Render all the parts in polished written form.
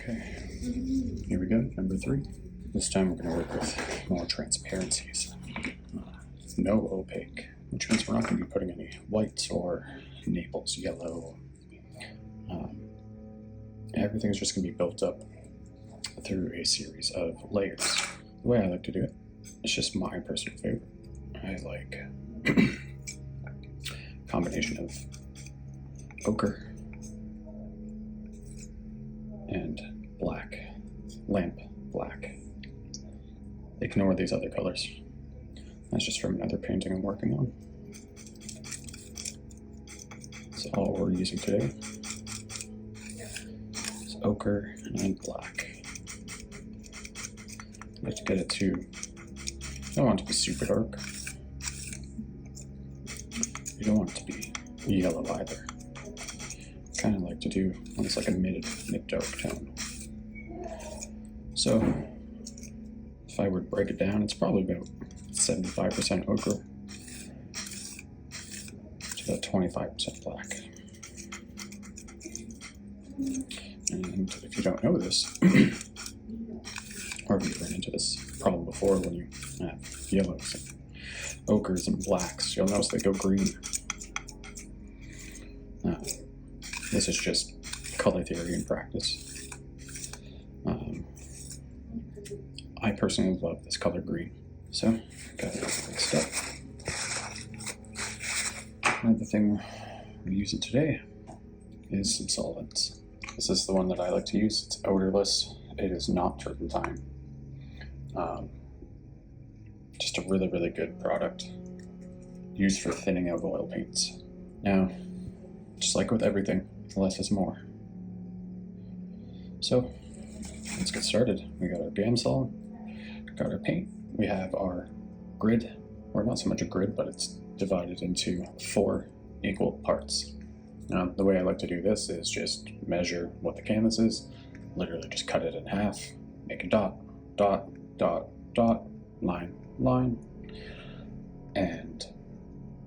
Okay, here we go, number 3. This time we're going to work with more transparencies. No opaque, which means we're not going to be putting any whites or Naples yellow. Everything's just going to be built up through a series of layers. The way I like to do it, it's just my personal favorite. I like a combination of ochre and black, lamp black. Ignore these other colors. That's just from another painting I'm working on. So all we're using today is ochre and black. I like to get it to, I don't want it to be super dark. You don't want it to be yellow either. Kind of like to do almost like a mid-dark tone. So if I were to break it down, it's probably about 75% ochre to about 25% black. And if you don't know this, or if you've run into this problem before when you have yellows and ochres and blacks, you'll notice they go green. This is just color theory in practice. I personally love this color green, so got it mixed up. Another thing we're using today is some solvents. This is the one that I like to use. It's odorless. It is not turpentine. Just a really, really good product used for thinning out oil paints. Now, just like with everything, less is more. So let's get started. We got our Gamsol, got our paint, we have our grid, or not so much a grid, but it's divided into 4 equal parts. Now, the way I like to do this is just measure what the canvas is, literally just cut it in half, make a dot, dot, dot, dot, line, line, and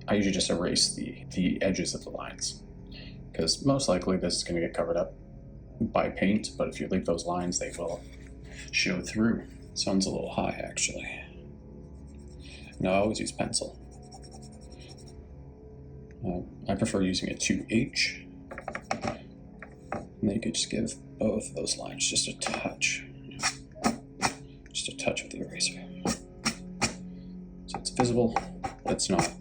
I usually just erase the edges of the lines, because most likely this is going to get covered up by paint, but if you leave those lines, they will show through. Sounds a little high, actually. No, I always use pencil. I prefer using a 2H, and then you could just give both of those lines just a touch with the eraser. So it's visible, but it's not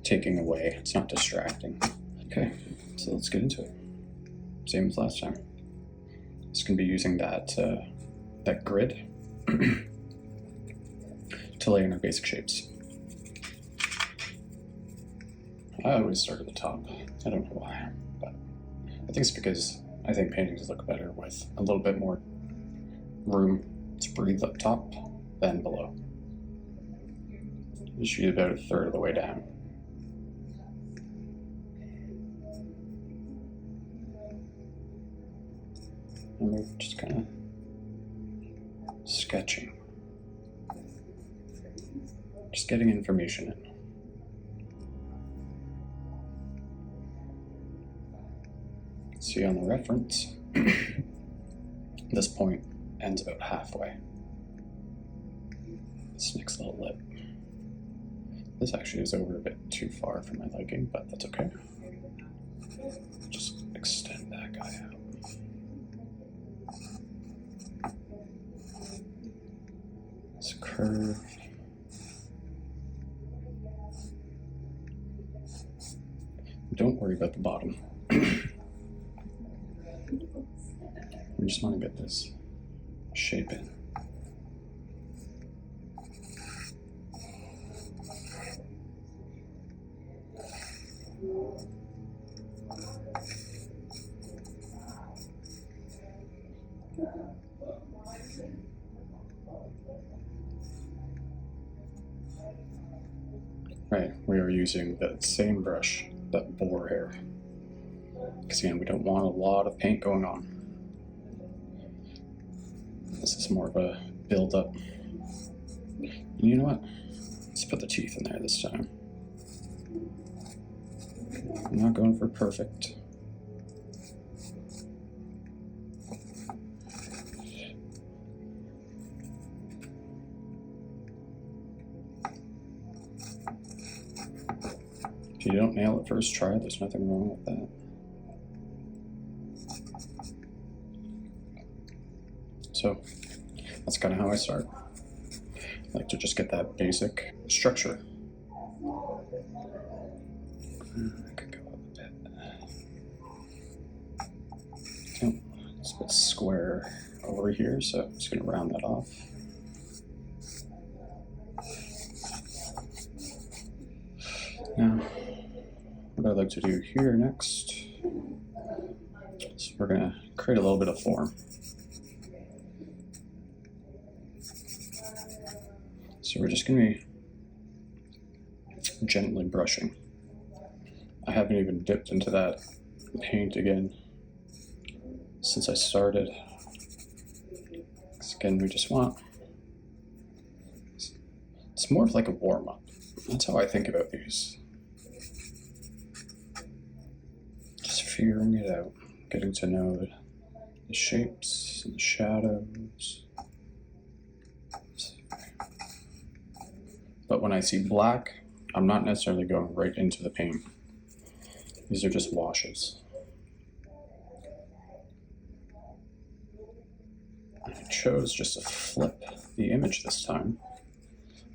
taking away, it's not distracting. Okay, so let's get into it. Same as last time. Just gonna be using that grid to lay in our basic shapes. I always start at the top. I don't know why, but I think it's because I think paintings look better with a little bit more room to breathe up top than below. Usually about a third of the way down. And we're just kind of sketching. Just getting information in. See on the reference, this point ends about halfway. This next little lip. This actually is over a bit too far for my liking, but that's okay. Just extend that guy out. This curve. Don't worry about the bottom. We just want to get this shape in. Right, we are using the same brush, that boar hair. Because again, we don't want a lot of paint going on. This is more of a build-up. And you know what? Let's put the teeth in there this time. I'm not going for perfect. you don't nail it first try, there's nothing wrong with that. So that's kind of how I start. I like to just get that basic structure. I could go up a bit. Oh, it's a bit square over here, so I'm just going to round that off. Now, what I'd like to do here next is we're going to create a little bit of form. So we're just going to be gently brushing. I haven't even dipped into that paint again since I started. Because again, we just want, it's more of like a warm-up. That's how I think about these. Just figuring it out, getting to know the shapes and the shadows. But when I see black, I'm not necessarily going right into the paint. These are just washes. I chose just to flip the image this time.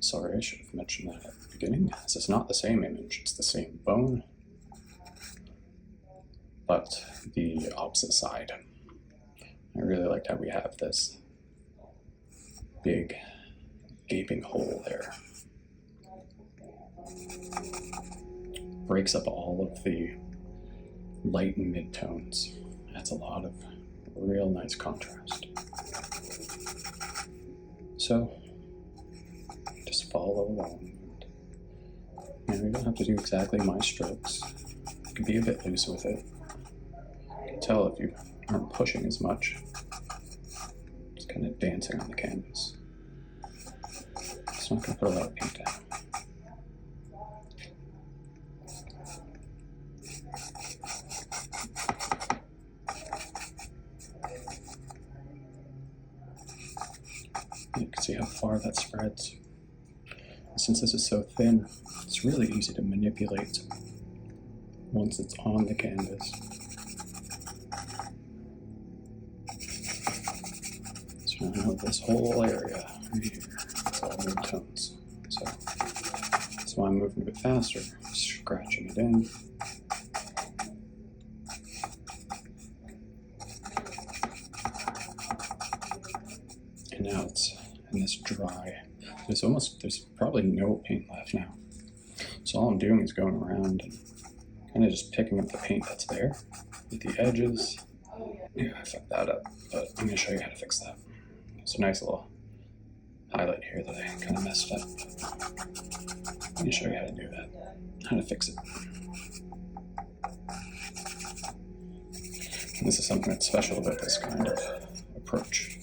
Sorry, I should have mentioned that at the beginning. This is not the same image, it's the same bone, but the opposite side. I really liked how we have this big gaping hole there. Breaks up all of the light and mid-tones. Adds a lot of real nice contrast. So, just follow along. And you don't have to do exactly my strokes. You can be a bit loose with it. You can tell if you aren't pushing as much. Just kind of dancing on the canvas. It's not going to put a lot of paint down. You can see how far that spreads. Since this is so thin, it's really easy to manipulate once it's on the canvas. So now I have this whole area right here. It's all mid-tones. So that's why I'm moving a bit faster, scratching it in. And now it's in this dry. There's probably no paint left now. So all I'm doing is going around and kind of just picking up the paint that's there with the edges. Yeah, I fucked that up, but I'm going to show you how to fix that. It's a nice little highlight here that I kind of messed up. Let me show you how to do that, how to fix it. And this is something that's special about this kind of approach.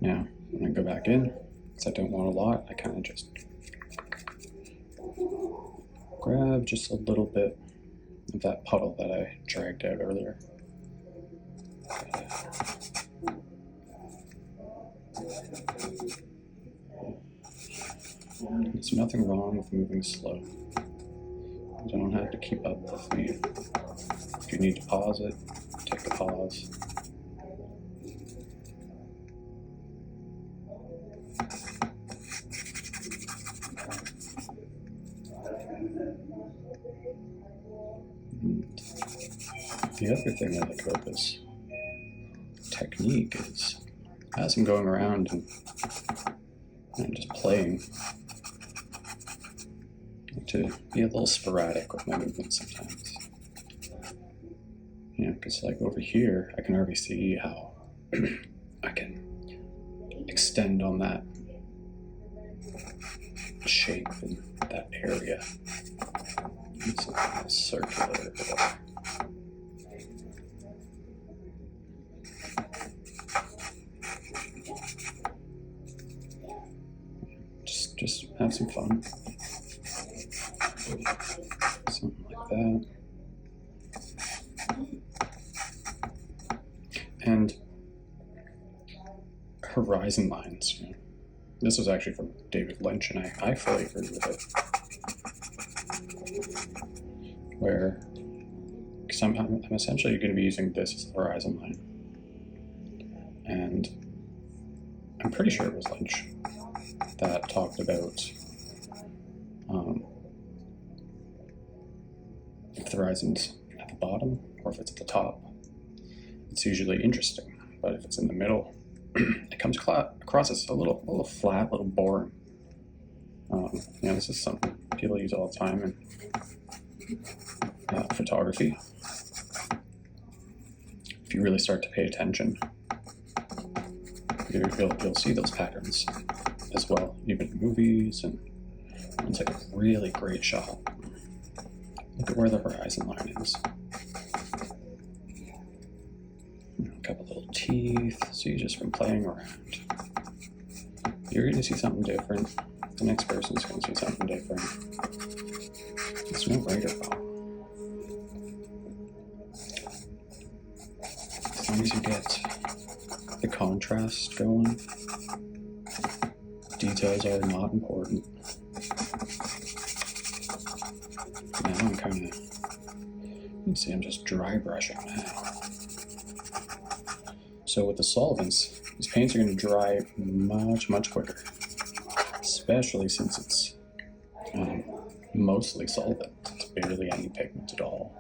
Now, when I go back in, because I don't want a lot, I kind of just grab just a little bit of that puddle that I dragged out earlier. There's nothing wrong with moving slow. You don't have to keep up with me. If you need to pause it, take the pause. The other thing I like about this technique is, as I'm going around and just playing, I like to be a little sporadic with my movements sometimes. You know, because like over here, I can already see how I can extend on that shape and that area. It's a circular. Just have some fun. Something like that. And horizon lines, you know, This was actually from David Lynch, and I fully agree with it. Where I'm essentially going to be using this as the horizon line. And I'm pretty sure it was Lynch that talked about if the horizon's at the bottom or if it's at the top, it's usually interesting. But if it's in the middle, it comes across as a little flat, a little boring. This is something people use all the time in photography. If you really start to pay attention, you'll see those patterns as well, even in movies, and it's like a really great shot. Look at where the horizon line is. A couple little teeth. See, just from playing around, you're going to see something different. The next person's going to see something different. There's no right or wrong. As long as you get the contrast going, details are not important. Now I'm kind of, you see, I'm just dry brushing now. So with the solvents, these paints are going to dry much quicker, especially since it's mostly solvent. It's barely any pigment at all.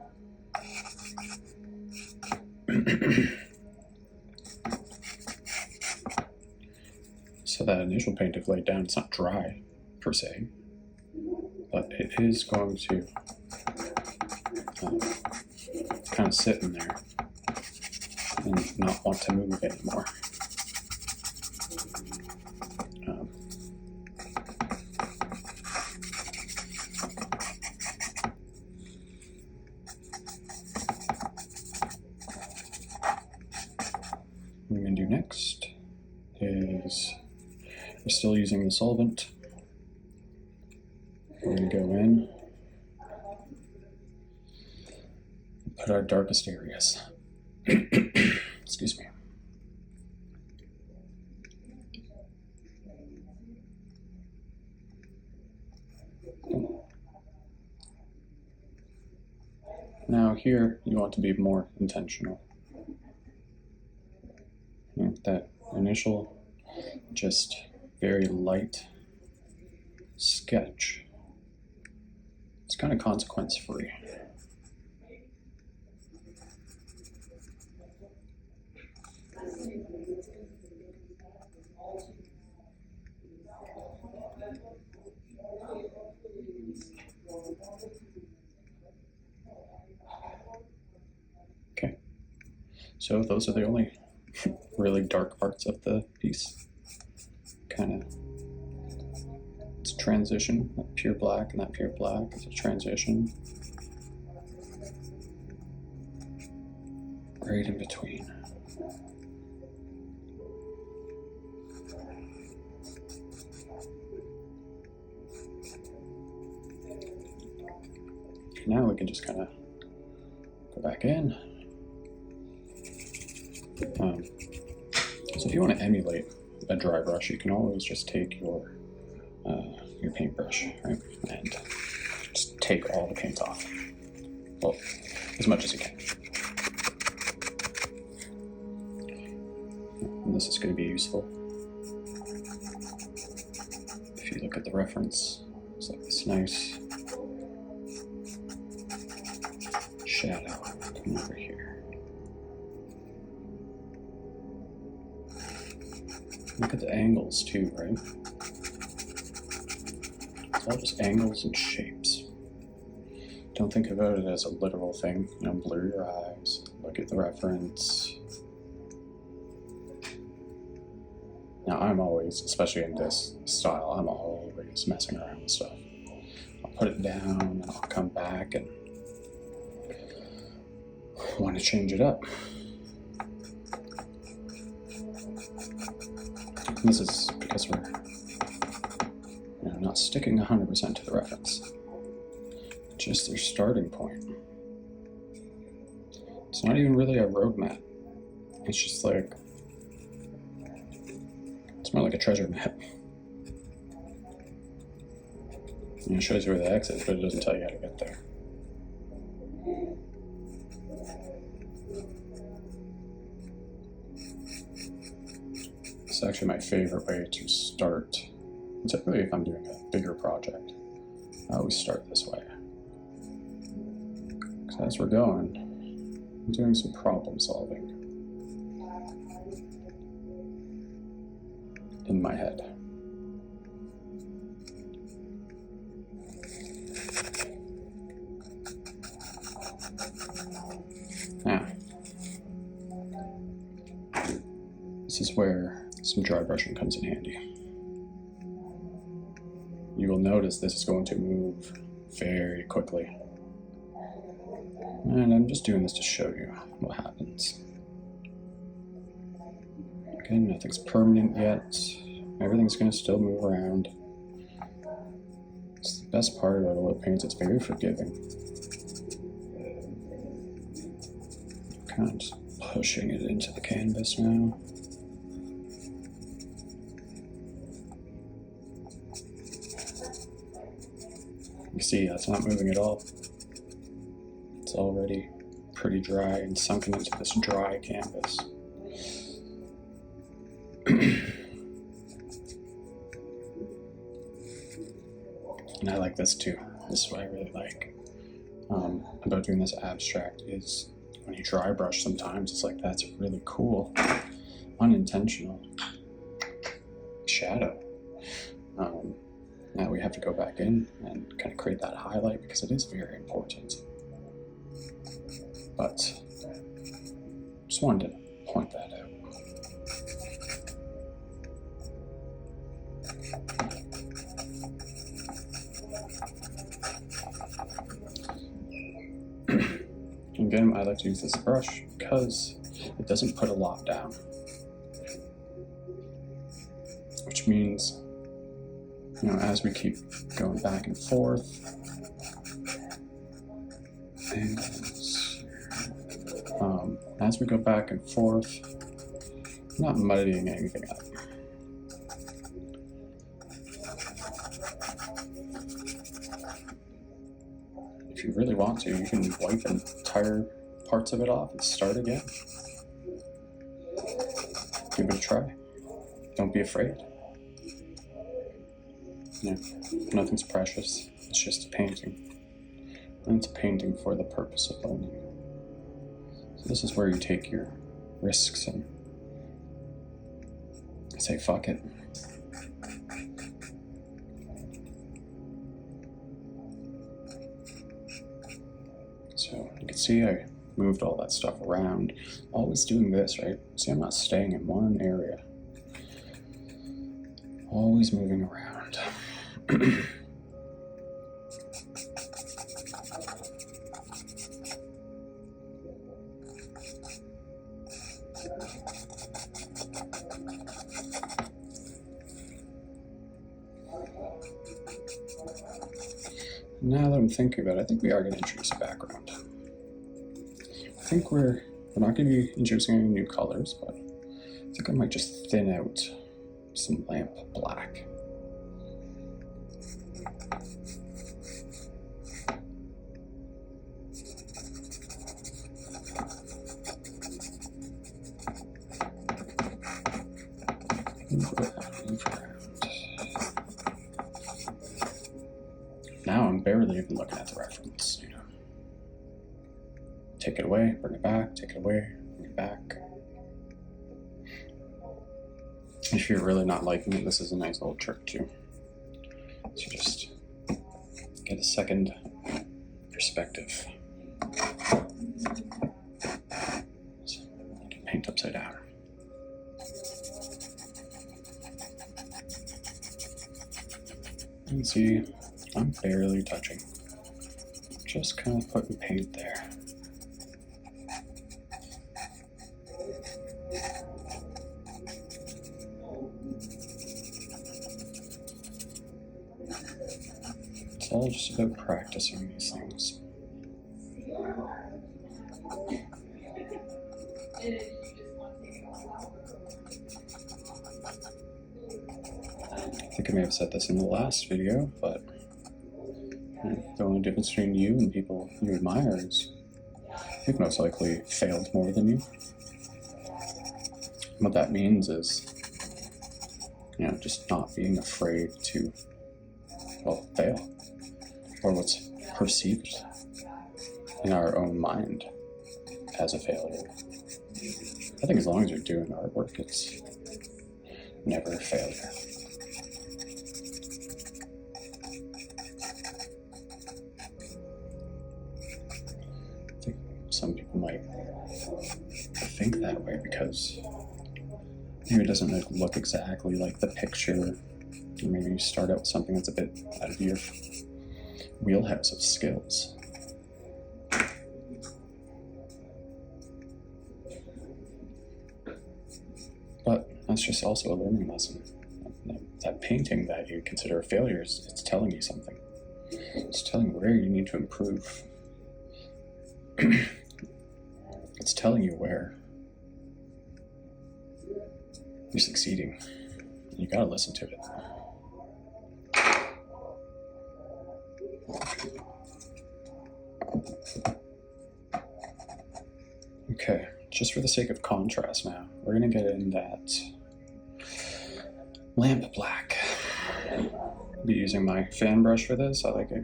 So that initial paint I've laid down, it's not dry per se, but it is going to kind of sit in there and not want to move anymore. What I'm going to do next is, we're still using the solvent. We're going to go in, put our darkest areas. Excuse me. Now here, you want to be more intentional. That initial, just very light sketch, it's kind of consequence free. Okay, so those are the only really dark parts of the piece. Kind of, it's a transition. That pure black and that pure black is a transition. Right in between. Now we can just kind of go back in. So if you want to emulate a dry brush, you can always just take your paintbrush, right, and just take all the paint off. Well, as much as you can. And this is going to be useful. If you look at the reference, it's like this nice shadow coming over here. Look at the angles too, right? It's all just angles and shapes. Don't think about it as a literal thing. Blur your eyes, look at the reference. Now I'm always, especially in this style, I'm always messing around with stuff. I'll put it down and I'll come back and want to change it up. And this is because we're not sticking 100% to the reference. Just their starting point. It's not even really a roadmap. It's just like, it's more like a treasure map. And it shows you where the X is, but it doesn't tell you how to get there. It's actually my favorite way to start. Typically, if I'm doing a bigger project, I always start this way. Because as we're going, I'm doing some problem solving in my head. Now, this is where some dry brushing comes in handy. You will notice this is going to move very quickly. And I'm just doing this to show you what happens. Again, nothing's permanent yet. Everything's going to still move around. It's the best part about oil paints, it's very forgiving. Kind of just pushing it into the canvas now. You see, that's not moving at all. It's already pretty dry and sunken into this dry canvas. And I like this too. This is what I really like about doing this abstract is when you dry brush sometimes it's like that's a really cool, unintentional shadow. Now we have to go back in and kind of create that highlight because it is very important. But just wanted to point that out. Again, I like to use this brush because it doesn't put a lot down, which means, you know, as we keep going back and forth, and as we go back and forth, I'm not muddying anything up. If you really want to, you can wipe entire parts of it off and start again. Give it a try. Don't be afraid. Yeah, nothing's precious. It's just a painting. And it's a painting for the purpose of owning. So this is where you take your risks and say, fuck it. So you can see I moved all that stuff around. Always doing this, right? See, I'm not staying in one area. Always moving around. Now that I'm thinking about it, I think we are going to introduce a background. I think we're not going to be introducing any new colors, but I think I might just thin out some lamp black. Move around. Now I'm barely even looking at the reference, you know. Take it away, bring it back, take it away, bring it back. If you're really not liking it, this is a nice little trick too. So just get a second perspective. So you can paint upside down. You can see I'm barely touching. Just kind of putting paint there. It's all just about practicing these things. I think I may have said this in the last video, but The only difference between you and people you admire is you've most likely failed more than you. What that means is, just not being afraid to, fail, or what's perceived in our own mind as a failure. I think as long as you're doing artwork, it's never a failure. I think some people might think that way because maybe it doesn't look exactly like the picture, or maybe you start out with something that's a bit out of your wheelhouse of skills. But that's just also a learning lesson. That painting that you consider a failure, it's telling you something. It's telling you where you need to improve. It's telling you where you're succeeding. You gotta listen to it. Okay, just for the sake of contrast now, we're gonna get in that lamp black. I'll be using my fan brush for this. I like it,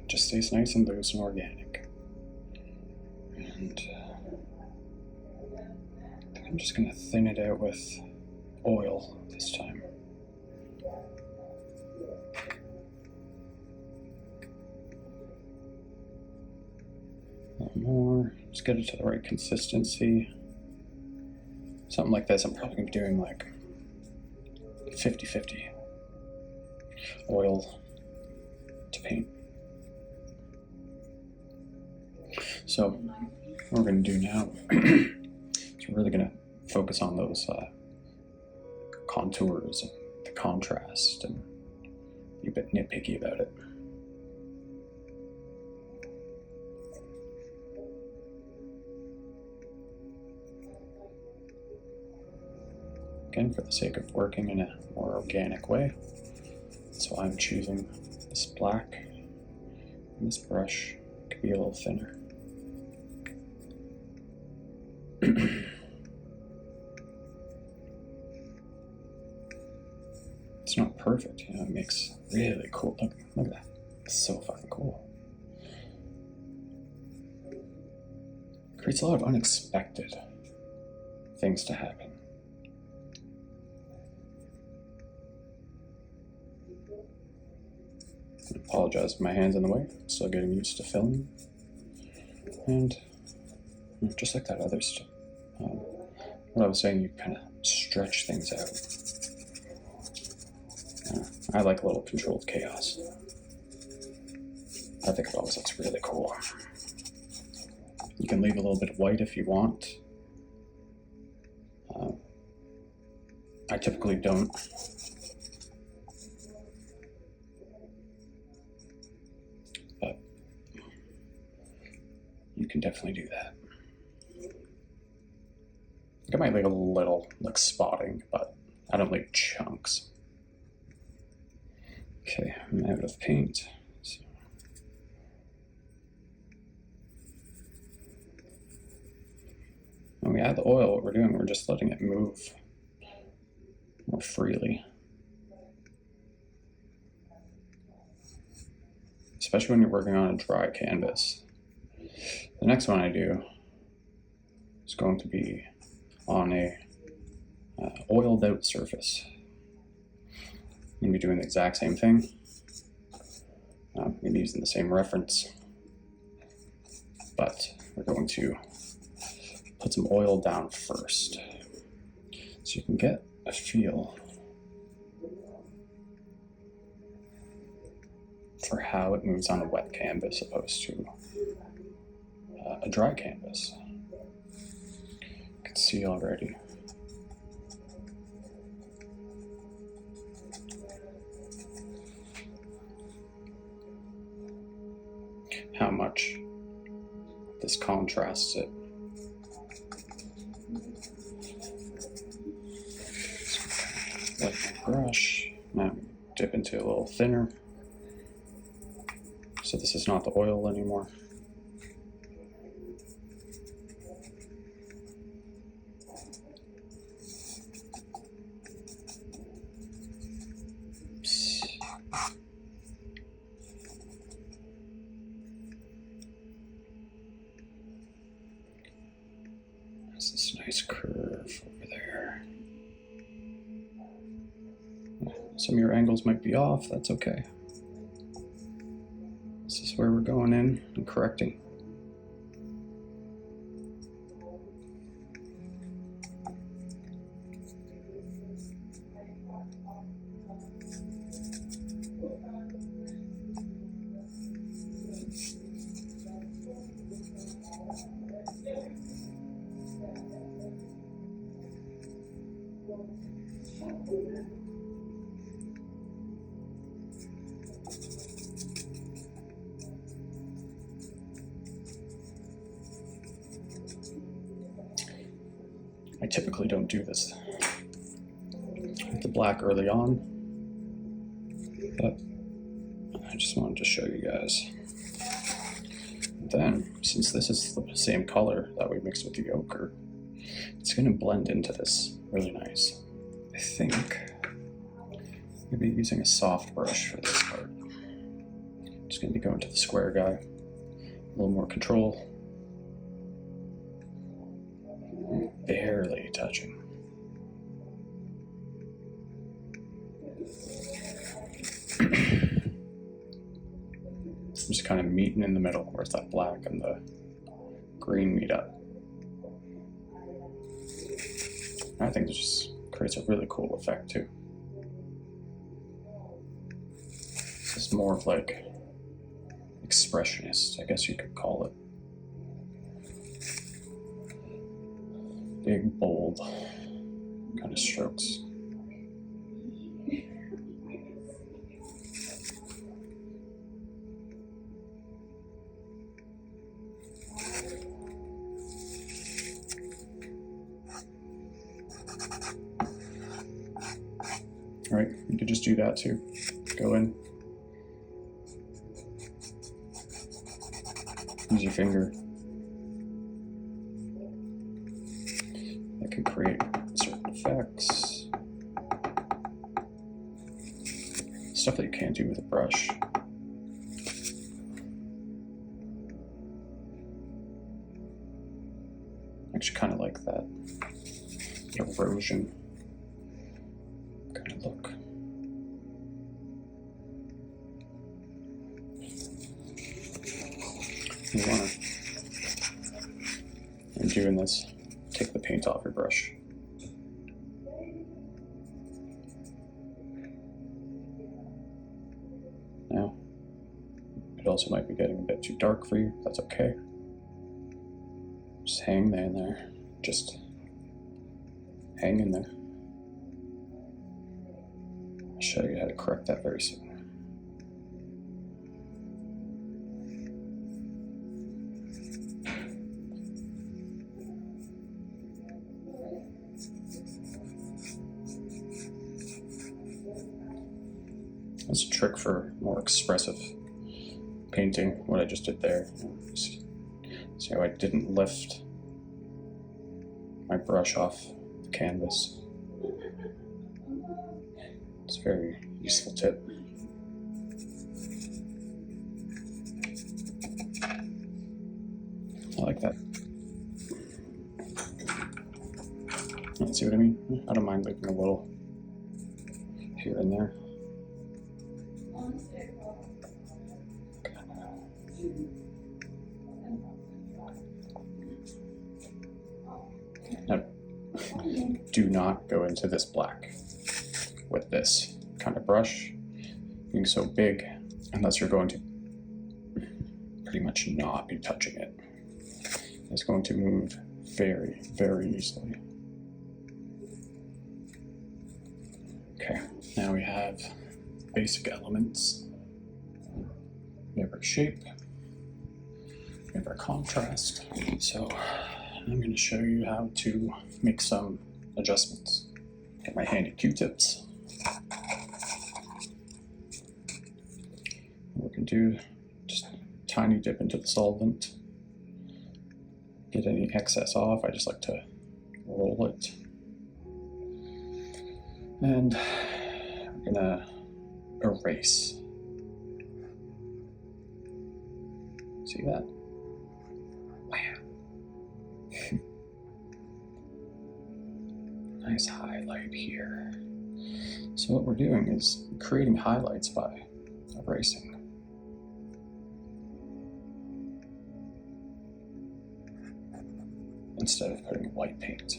just stays nice and loose and organic. And I think I'm just gonna thin it out with oil this time. A little more, just get it to the right consistency. Something like this, I'm probably gonna be doing like 50-50 oil to paint. So what we're going to do now is we're really going to focus on those contours and the contrast and be a bit nitpicky about it. Again, for the sake of working in a more organic way, so I'm choosing this black, and this brush could be a little thinner. It's not perfect, it makes really cool. Look at that. It's so fucking cool. Creates a lot of unexpected things to happen. I apologize if my hand's in the way. Still getting used to filming. And just like that other stuff, what I was saying, you kind of stretch things out. I like a little controlled chaos. I think it always looks really cool. You can leave a little bit of white if you want. I typically don't. But you can definitely do that. I might leave a little like spotting, but I don't leave chunks. Okay, I'm out of paint. So. When we add the oil, what we're doing, we're just letting it move more freely. Especially when you're working on a dry canvas. The next one I do is going to be on a oiled out surface. I'm going to be doing the exact same thing. I'm going to be using the same reference, but we're going to put some oil down first so you can get a feel for how it moves on a wet canvas opposed to a dry canvas. You can see already. How much this contrasts it. Like my brush, now dip into a little thinner. So this is not the oil anymore. There's this nice curve over there. Some of your angles might be off, that's okay. This is where we're going in and correcting. I typically don't do this with the black early on, but I just wanted to show you guys. Then, since this is the same color that we mixed with the ochre, it's going to blend into this really nice. I think I'll be using a soft brush for this part. I'm just going to be going to the square guy, a little more control. Barely touching. Just kind of meeting in the middle, where that black and the green meet up. I think it just creates a really cool effect too. It's more of like expressionist, I guess you could call it. Big, bold kind of strokes. All right, you could just do that too. Go in. Use your finger. That can create certain effects. Stuff that you can't do with a brush. I actually kind of like that erosion kind of look. You want to, in doing this, take the paint off your brush. Now, it also might be getting a bit too dark for you. That's okay. Just hang there and there. Just hang in there. I'll show you how to correct that very soon. That's a trick for more expressive painting, what I just did there. See how I didn't lift my brush off the canvas. It's a very useful tip. I like that. See what I mean? I don't mind leaving a little here and there. Now, do not go into this black with this kind of brush being so big, unless you're going to pretty much not be touching it. It's going to move very, very easily. Okay, now we have basic elements. We have our shape, we have our contrast. So I'm going to show you how to make some adjustments. Get my handy Q-tips. What we can do Just tiny dip into the solvent. Get any excess off. I just like to roll it. And we're gonna erase. See that? Wow. Nice highlight here. So what we're doing is creating highlights by erasing. Instead of putting white paint.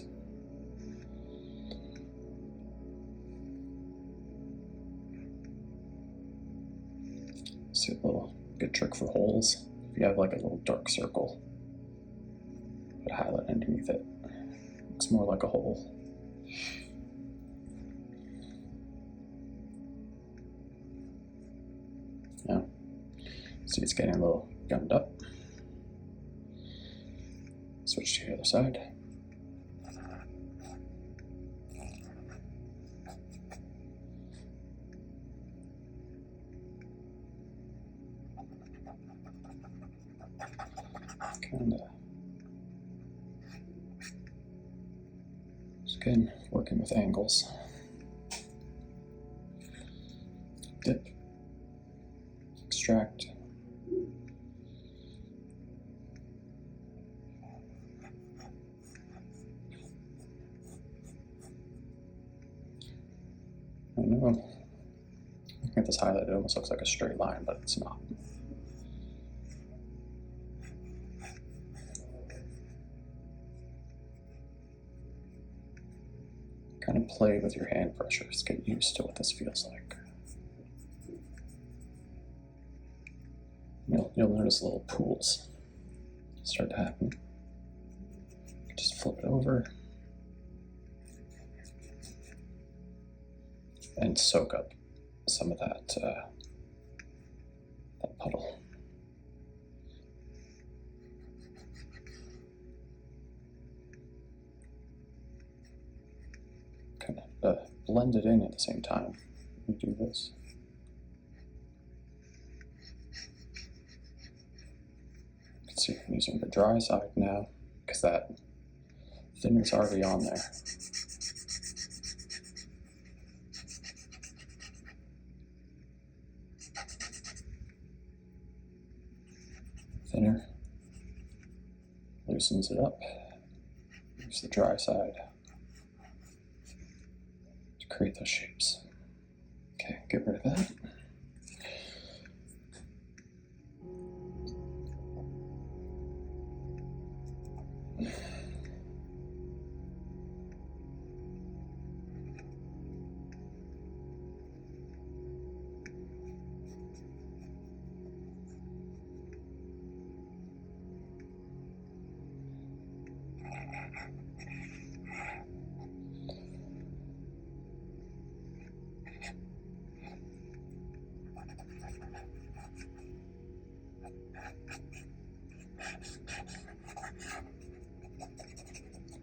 See a little good trick for holes. If you have like a little dark circle, put a highlight underneath it. Looks more like a hole. Now, see it's getting a little gummed up. Switch to the other side. Kind of. It's good working with angles. Dip. Extract. I know, looking at this highlight, it almost looks like a straight line, but it's not. Kind of play with your hand pressures, get used to what this feels like. You'll notice little pools start to happen. Just flip it over. And soak up some of that puddle. Kind of blend it in at the same time we do this. You can see I'm using the dry side now because that thinner's already on there. Thinner, loosens it up, use the dry side to create those shapes. Okay, get rid of that.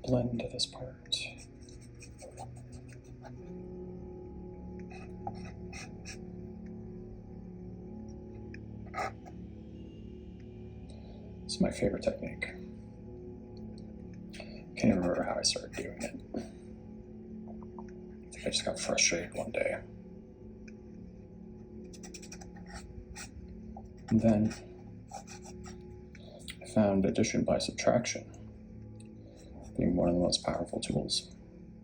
Blend to this part. This is my favorite technique. Can't even remember how I started doing it. I think I just got frustrated one day. And then I found addition by subtraction being one of the most powerful tools.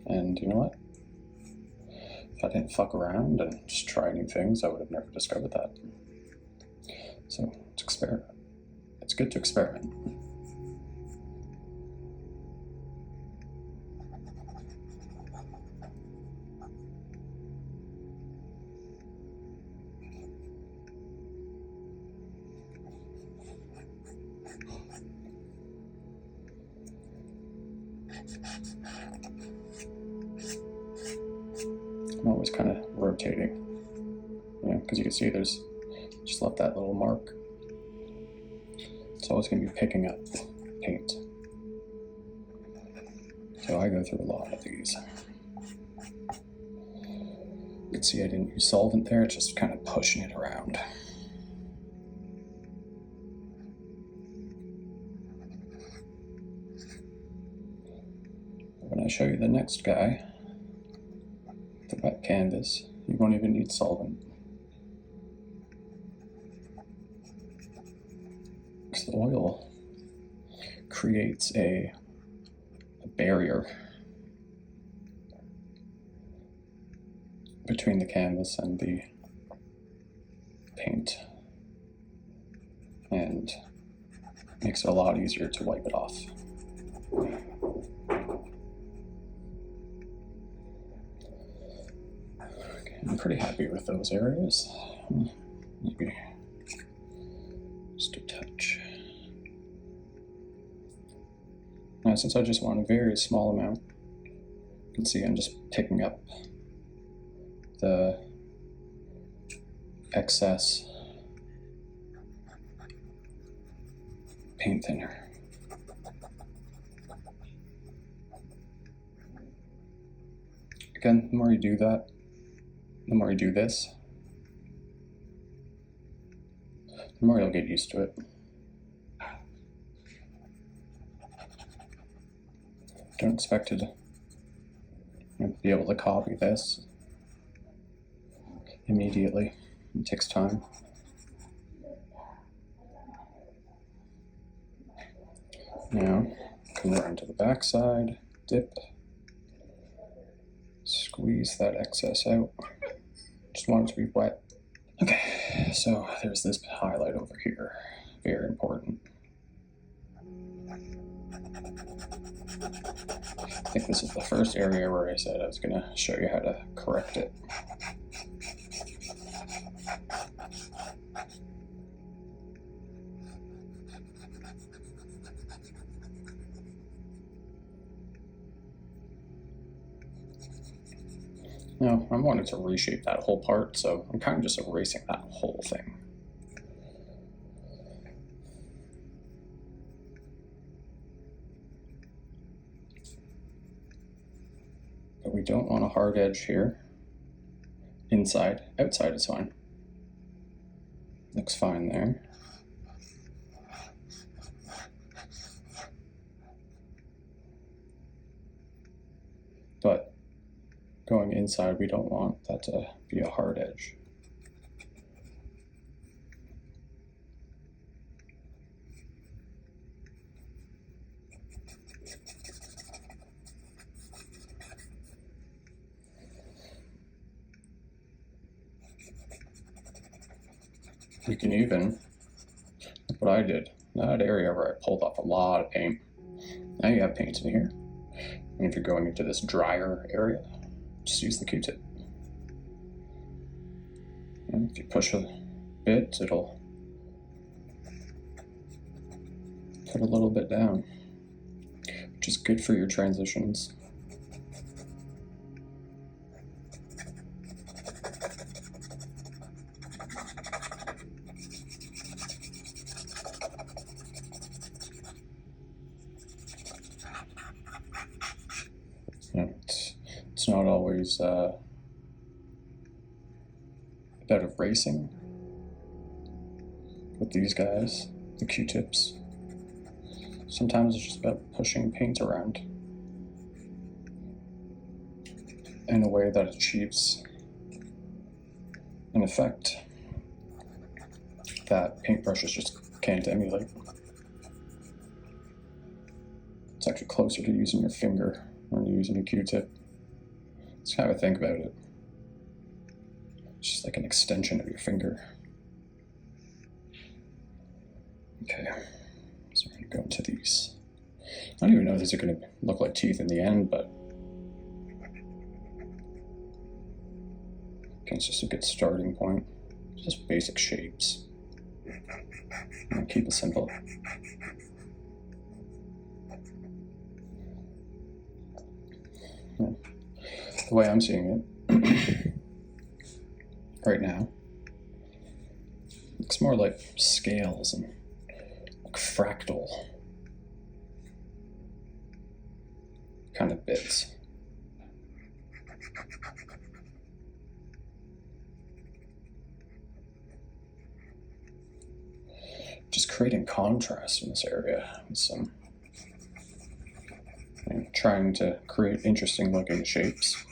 And you know what? If I didn't fuck around and just try new things, I would have never discovered that. So let's experiment. It's good to experiment. I'm always kind of rotating, because you can see there's just left that little mark. It's always going to be picking up paint. So I go through a lot of these. You can see I didn't use solvent there, it's just kind of pushing it around. I show you the next guy, the wet canvas, you won't even need solvent. Because the oil creates a barrier between the canvas and the paint, and makes it a lot easier to wipe it off. Okay, I'm pretty happy with those areas. Maybe just a touch. Now, since I just want a very small amount, you can see I'm just picking up the excess paint thinner. Again, the more you do that, the more you do this, the more you'll get used to it. Don't expect to be able to copy this immediately. It takes time. Now, come around to the back side, dip, squeeze that excess out. Just want it to be wet. Okay, so there's this highlight over here. Very important. I think this is the first area where I said I was going to show you how to correct it. Now, I wanted to reshape that whole part, so I'm kind of just erasing that whole thing. But we don't want a hard edge here. Inside, outside is fine. Looks fine there. But going inside, we don't want that to be a hard edge. You can even, like what I did, that area where I pulled off a lot of paint. Now you have paint in here. And if you're going into this drier area, just use the Q-tip. And if you push a bit, it'll put a little bit down, which is good for your transitions. It's not always about erasing with these guys, the Q-tips. Sometimes it's just about pushing paint around in a way that achieves an effect that paintbrushes just can't emulate. It's actually closer to using your finger when you're using a Q-tip. That's how I think about it. It's just like an extension of your finger. Okay, so we're going to go into these. I don't even know if these are going to look like teeth in the end, but okay, it's just a good starting point. Just basic shapes. And keep it simple. The way I'm seeing it right now, looks more like scales and like fractal kind of bits. Just creating contrast in this area with some I'm trying to create interesting looking shapes.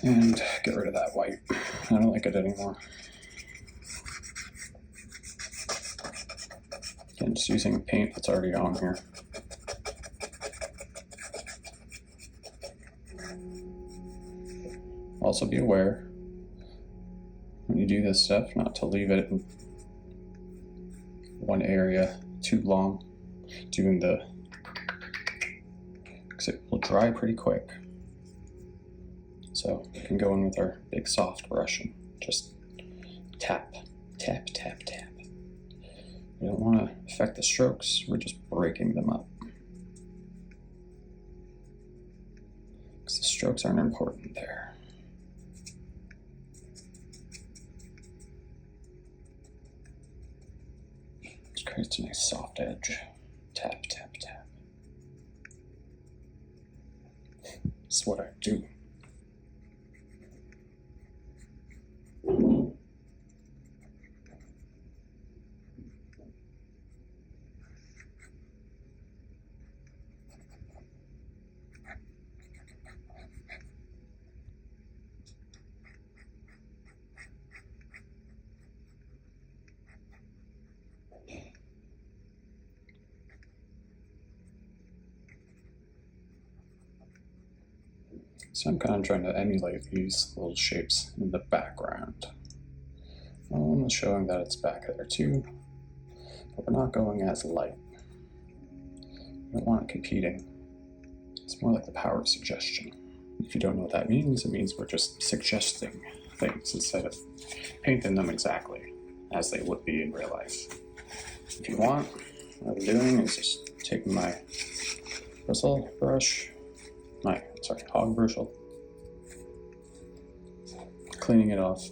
And get rid of that white. I don't like it anymore. Again, just using paint that's already on here. Also be aware when you do this stuff not to leave it in one area too long, doing because it will dry pretty quick. So we can go in with our big soft brush and just tap, tap, tap, tap. We don't want to affect the strokes, we're just breaking them up. Because the strokes aren't important there. Just creates a nice soft edge. Tap, tap, tap. That's what I do. So I'm kind of trying to emulate these little shapes in the background. Almost showing that it's back there too, but we're not going as light. We don't want it competing. It's more like the power of suggestion. If you don't know what that means, it means we're just suggesting things instead of painting them exactly as they would be in real life. If you want, what I'm doing is just taking my bristle brush, hog bristle, cleaning it off,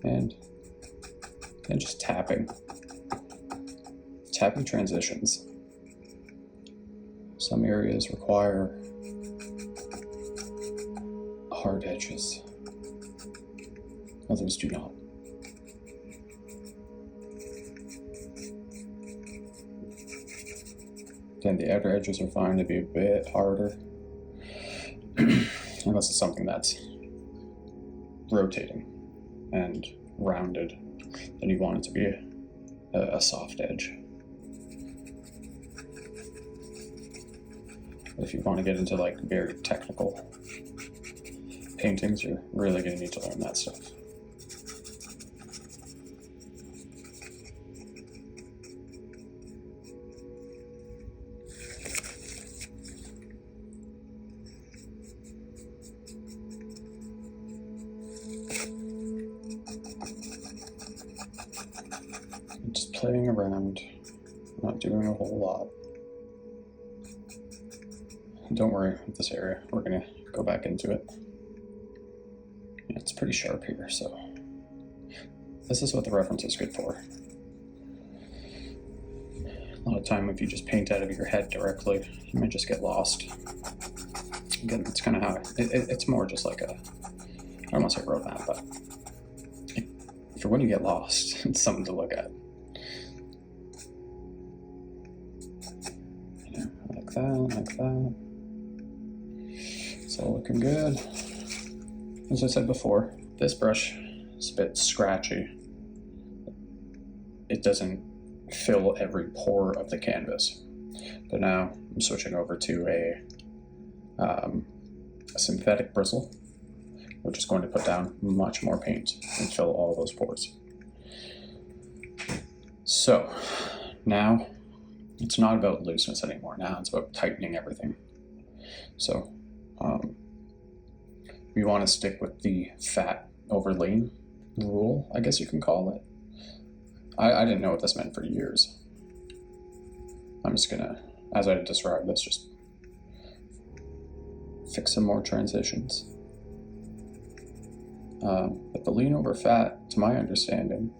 and just tapping transitions. Some areas require hard edges, others do not. Again, the outer edges are fine to be a bit harder, unless it's something that's rotating and rounded, then you want it to be a soft edge. If you want to get into like very technical paintings, you're really going to need to learn that stuff. Just playing around, not doing a whole lot. Don't worry with this area, we're gonna go back into it. Yeah, it's pretty sharp here, so this is what the reference is good for. A lot of time if you just paint out of your head directly, you might just get lost. Again, that's kind of how it's more just like a, I don't want to say roadmap, but for when you get lost, it's something to look at. Yeah, like that. It's all looking good. As I said before, this brush is a bit scratchy. It doesn't fill every pore of the canvas. But now I'm switching over to a synthetic bristle, which is going to put down much more paint and fill all those pores. So now it's not about looseness anymore. Now it's about tightening everything. So we want to stick with the fat over lean rule, I guess you can call it. I didn't know what this meant for years. I'm just gonna, as I described, let's just fix some more transitions. But the lean over fat, to my understanding,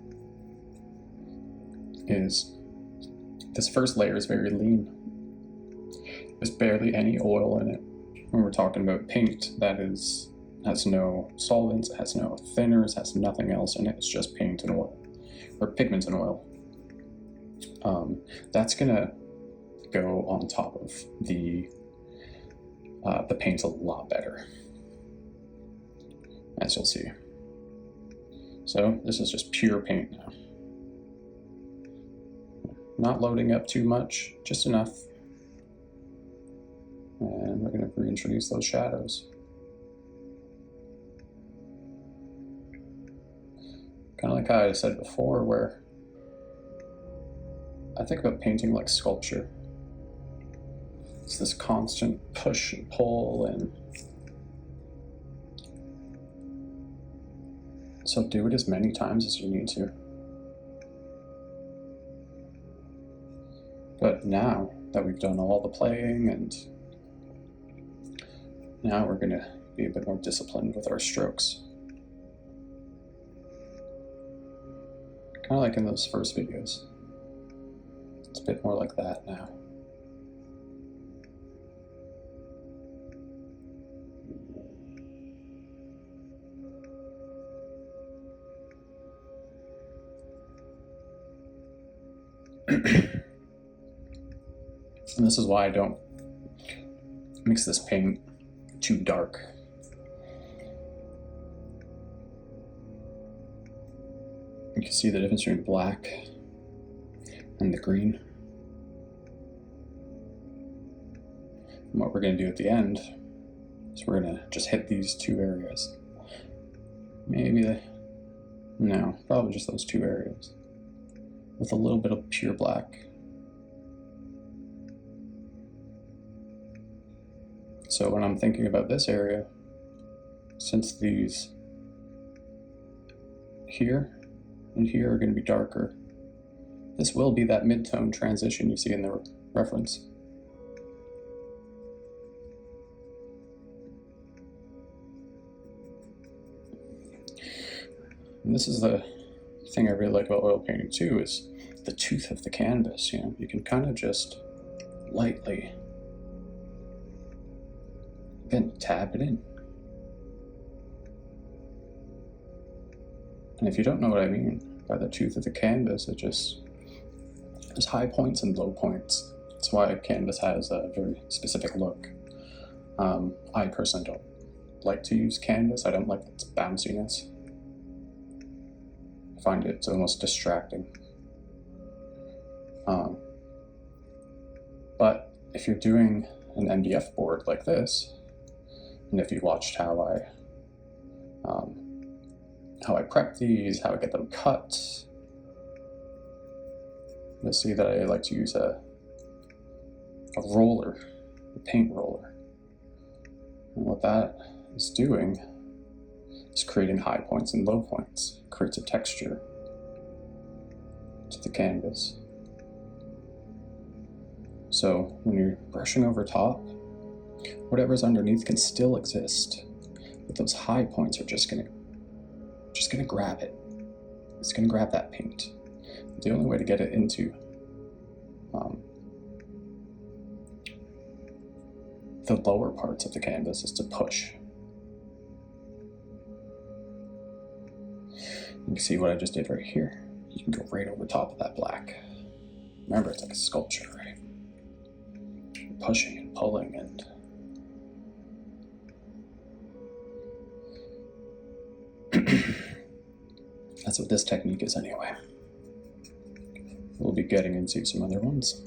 is this first layer is very lean. There's barely any oil in it. when we're talking about paint that has no solvents, it has no thinners, has nothing else in it, it's just paint and oil, or pigment and oil. That's gonna go on top of the paint a lot better, as you'll see. So this is just pure paint now. Not loading up too much, just enough. And we're going to reintroduce those shadows. Kind of like how I said before, where I think about painting like sculpture. It's this constant push and pull, and so do it as many times as you need to. But now that we've done all the playing, and now we're going to be a bit more disciplined with our strokes. Kind of like in those first videos. It's a bit more like that now. And this is why I don't mix this paint too dark. You can see the difference between black and the green. And what we're going to do at the end is we're going to just hit these two areas. No, probably just those two areas with a little bit of pure black. So when I'm thinking about this area, since these here and here are going to be darker, this will be that mid-tone transition you see in the reference. And this is the thing I really like about oil painting too, is the tooth of the canvas. You know, you can kind of just lightly then tap it in. And if you don't know what I mean by the tooth of the canvas, there's high points and low points. That's why canvas has a very specific look. I personally don't like to use canvas. I don't like its bounciness. I find it almost distracting. But if you're doing an MDF board like this, and if you watched how I prep these, how I get them cut, you'll see that I like to use a roller, a paint roller. And what that is doing is creating high points and low points. It creates a texture to the canvas. So when you're brushing over top, whatever's underneath can still exist, but those high points are just gonna grab it. It's gonna grab that paint. The only way to get it into the lower parts of the canvas is to push. You can see what I just did right here. You can go right over top of that black. Remember, it's like a sculpture, right? Pushing and pulling, and that's what this technique is anyway. We'll be getting into some other ones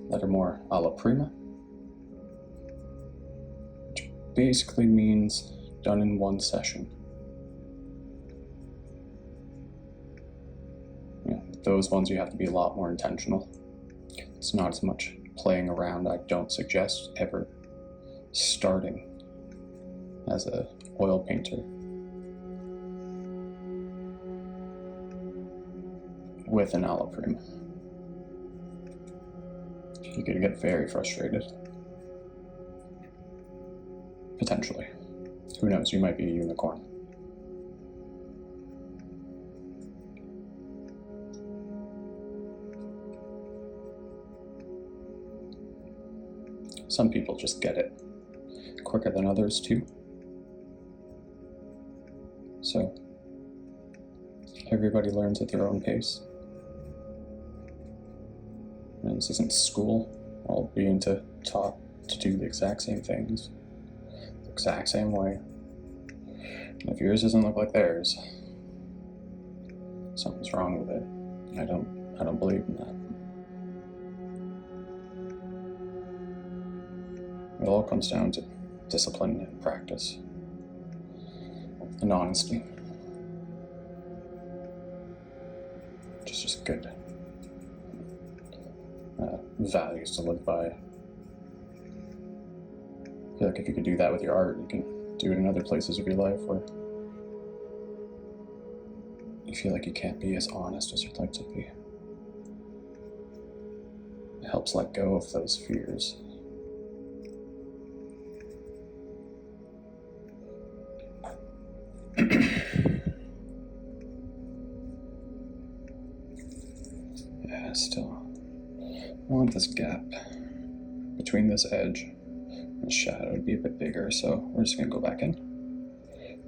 that are more a la prima, which basically means done in one session. Yeah, those ones you have to be a lot more intentional. It's not as much playing around. I don't suggest ever starting as an oil painter with an alla prima. You're going to get very frustrated. Potentially. Who knows, you might be a unicorn. Some people just get it quicker than others too. So everybody learns at their own pace. And this isn't school, all being taught to do the exact same things, the exact same way. And if yours doesn't look like theirs, something's wrong with it. I don't believe in that. It all comes down to discipline and practice and honesty. Just good values to live by. I feel like if you could do that with your art, you can do it in other places of your life where you feel like you can't be as honest as you'd like to be. It helps let go of those fears. Yeah, still I want this gap between this edge and shadow to be a bit bigger, so we're just gonna go back in.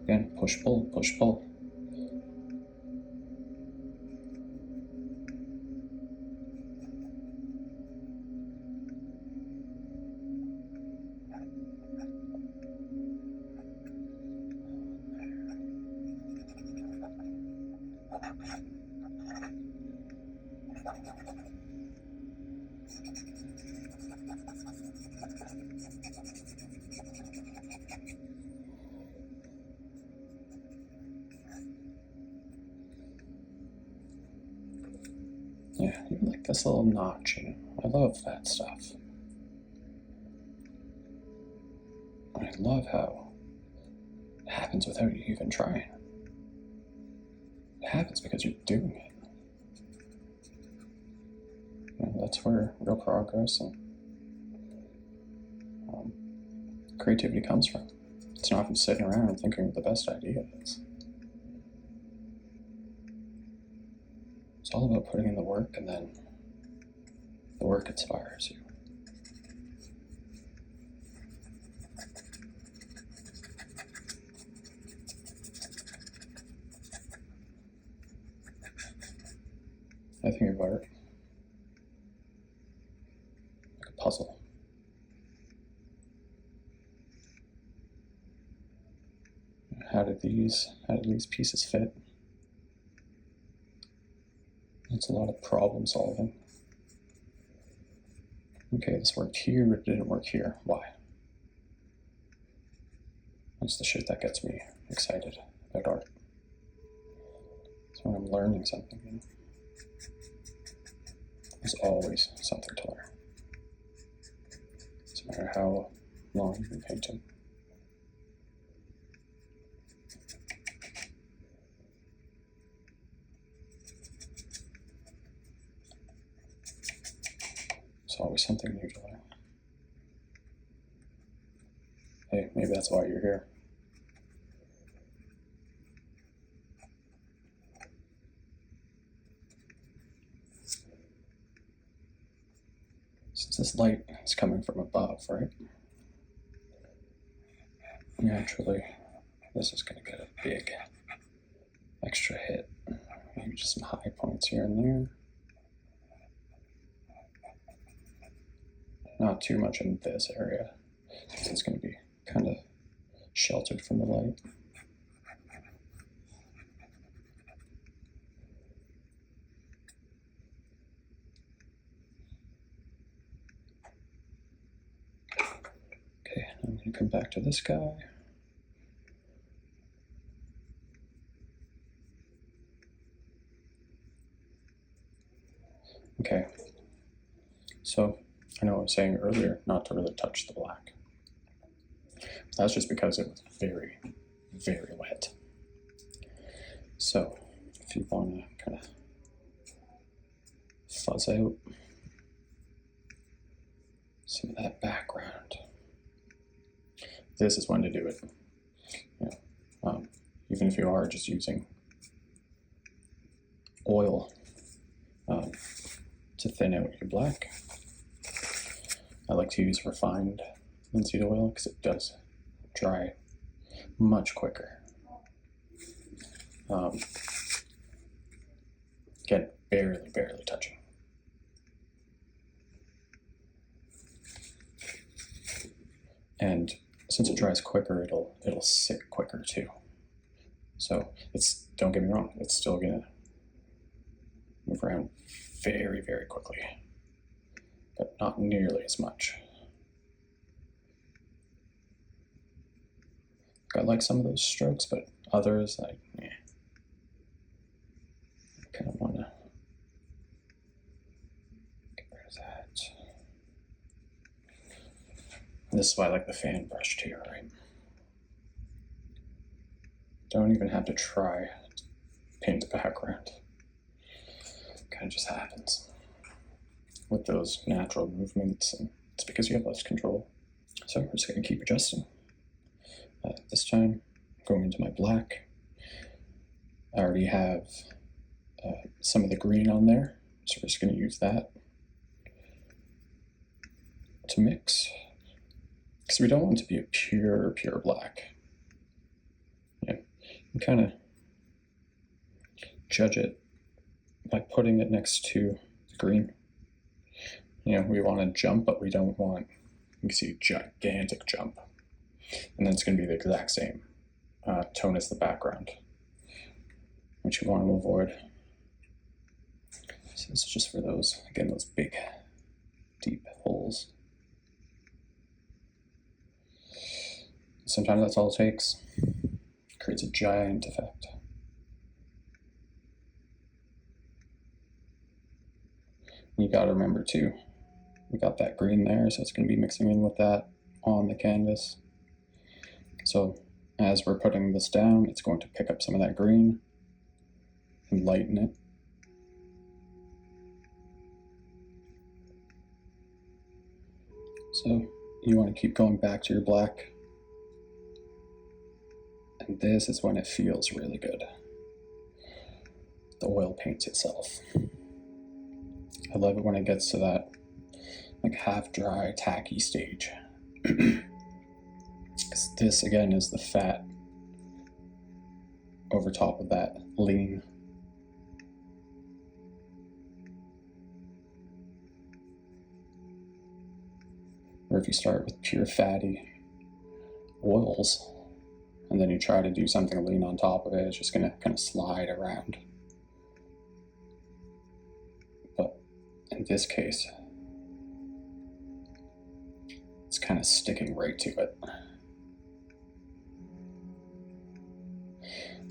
Again, push, pull, push, pull. Yeah, even like this little notch, I love that stuff. I love how it happens without you even trying. It happens because you're doing it. That's where real progress and creativity comes from. It's not from sitting around and thinking of the best ideas. It's all about putting in the work, and then the work inspires you. I think of art like a puzzle. How did these pieces fit? It's a lot of problem solving. Okay, this worked here, but it didn't work here. Why? That's the shit that gets me excited about art. It's when I'm learning something. There's always something to learn. No matter how long you've been painting. There's always something new to learn. Hey, maybe that's why you're here. Since this light is coming from above, right? Naturally, this is going to get a big extra hit. Maybe just some high points here and there. Not too much in this area, because it's going to be kind of sheltered from the light. Okay, I'm going to come back to this guy. Okay, so I know I was saying earlier not to really touch the black. That's just because it was very, very wet. So if you want to kind of fuzz out some of that background, this is when to do it. Even if you are just using oil to thin out your black, I like to use refined linseed oil because it does dry much quicker. Again, barely touching. And since it dries quicker, it'll sit quicker too. So don't get me wrong, it's still gonna move around very quickly, but not nearly as much. I like some of those strokes, but others, I kind of want to get rid of that. And this is why I like the fan brush too, right? Don't even have to try to paint the background. It kind of just happens with those natural movements, and it's because you have less control. So we're just going to keep adjusting. This time, going into my black. I already have some of the green on there, so we're just going to use that to mix, because we don't want it to be a pure black. Yeah, you kind of judge it by putting it next to the green. We want to jump, but we don't want, you can see, a gigantic jump. And then it's going to be the exact same tone as the background, which you want to avoid. So this is just for those, again, those big, deep holes. Sometimes that's all it takes. It creates a giant effect. You got to remember too, we got that green there, so it's going to be mixing in with that on the canvas. So as we're putting this down, it's going to pick up some of that green and lighten it. So you want to keep going back to your black. And this is when it feels really good. The oil paints itself. I love it when it gets to that like half dry, tacky stage. Because this, again, is the fat over top of that lean. Or if you start with pure fatty oils, and then you try to do something lean on top of it, it's just going to kind of slide around. But in this case, it's kind of sticking right to it.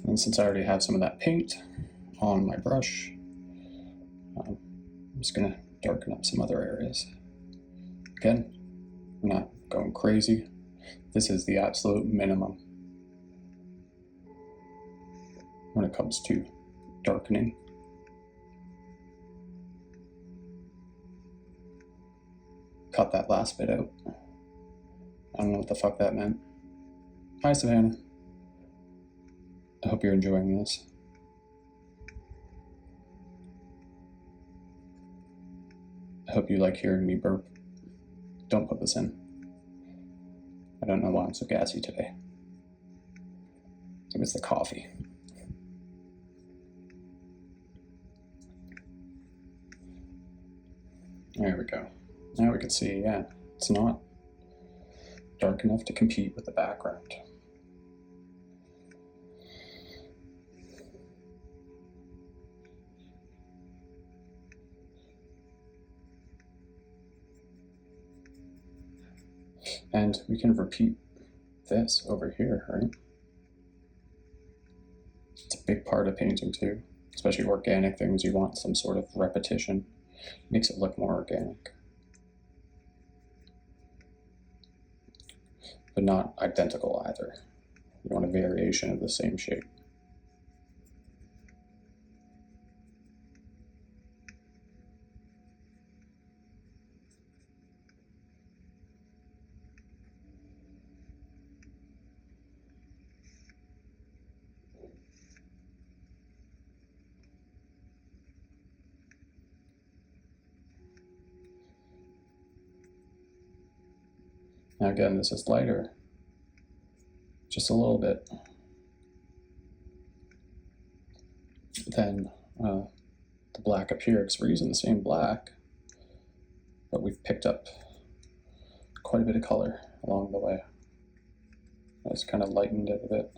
And since I already have some of that paint on my brush, I'm just going to darken up some other areas. Again, I'm not going crazy. This is the absolute minimum when it comes to darkening. Cut that last bit out. I don't know what the fuck that meant. Hi, Savannah. I hope you're enjoying this. I hope you like hearing me burp. Don't put this in. I don't know why I'm so gassy today. It was the coffee. There we go. Now we can see, yeah, it's not dark enough to compete with the background. And we can repeat this over here, right? It's a big part of painting too, especially organic things. You want some sort of repetition. It makes it look more organic. But not identical either. You want a variation of the same shape. Now again, this is lighter, just a little bit, than the black up here, because we're using the same black, but we've picked up quite a bit of color along the way. It's kind of lightened it a bit.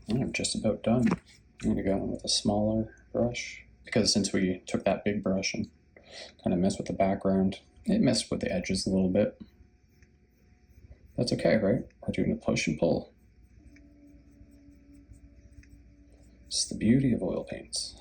I'm just about done. I'm going to go in with a smaller brush, because since we took that big brush and kind of messed with the background, it messed with the edges a little bit. That's okay, right? We're doing a push and pull. It's the beauty of oil paints.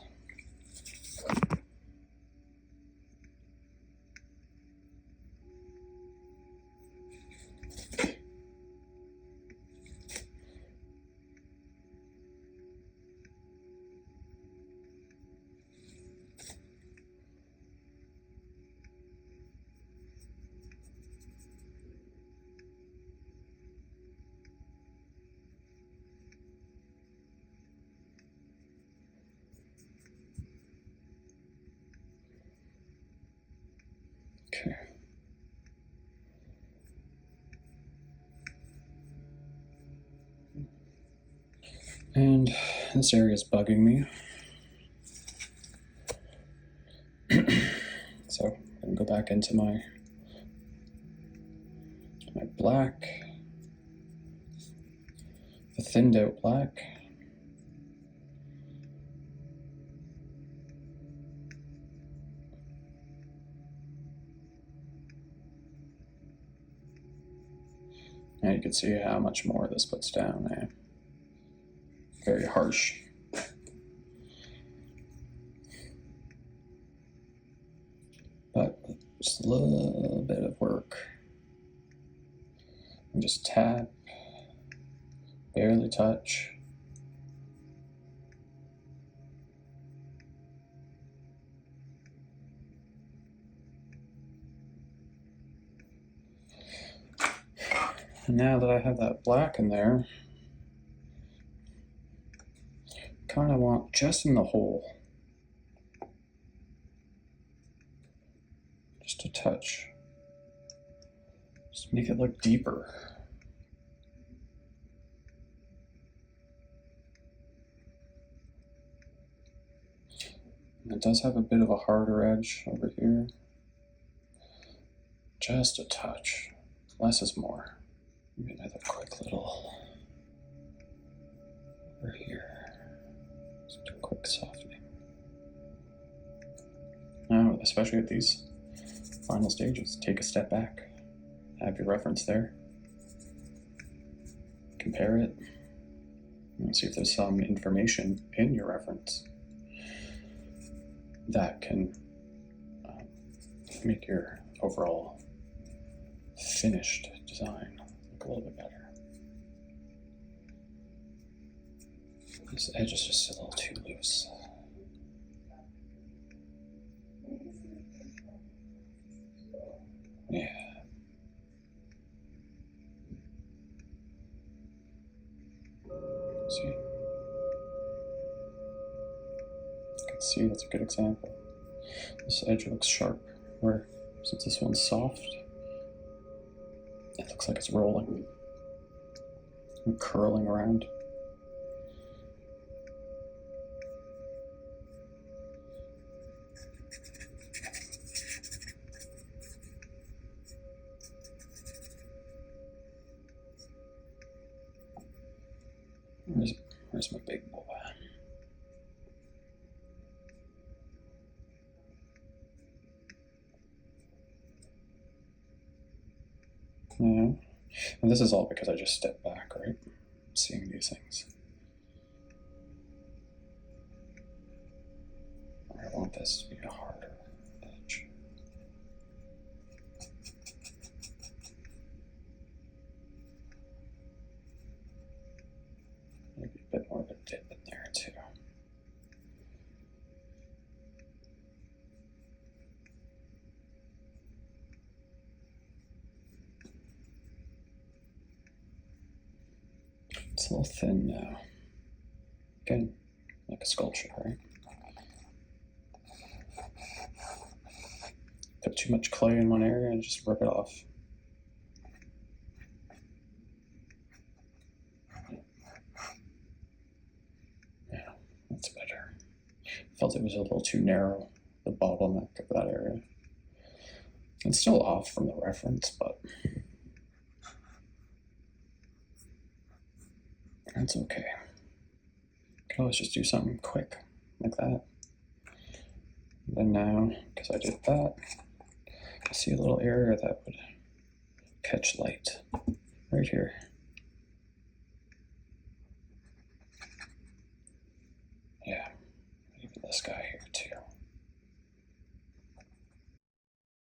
Okay. And this area is bugging me. So I'm going to go back into my black, the thinned out black. Now you can see how much more this puts down. Very harsh. But just a little bit of work. And just tap, barely touch. And now that I have that black in there, kind of want just in the hole, just a touch. Just make it look deeper. And it does have a bit of a harder edge over here. Just a touch. Less is more. Maybe another quick little over here. Just a quick softening. Now, especially at these final stages, take a step back. Have your reference there. Compare it. And see if there's some information in your reference that can make your overall finished design look a little bit better. This edge is just a little too loose. Yeah. See? You can see that's a good example. This edge looks sharp, where since this one's soft, it looks like it's rolling and curling around. Where's my big boy? Yeah. And this is all because I just stepped back, right? Seeing these things. I want this to be a harder edge. Maybe a bit more of a dip in there too. It's a little thin now. Again, like a sculpture, right? Put too much clay in one area and just rip it off. Yeah, that's better. Felt it was a little too narrow, the bottleneck of that area. It's still off from the reference, but that's okay. Can always just do something quick like that. And then now, because I did that, I see a little area that would catch light right here.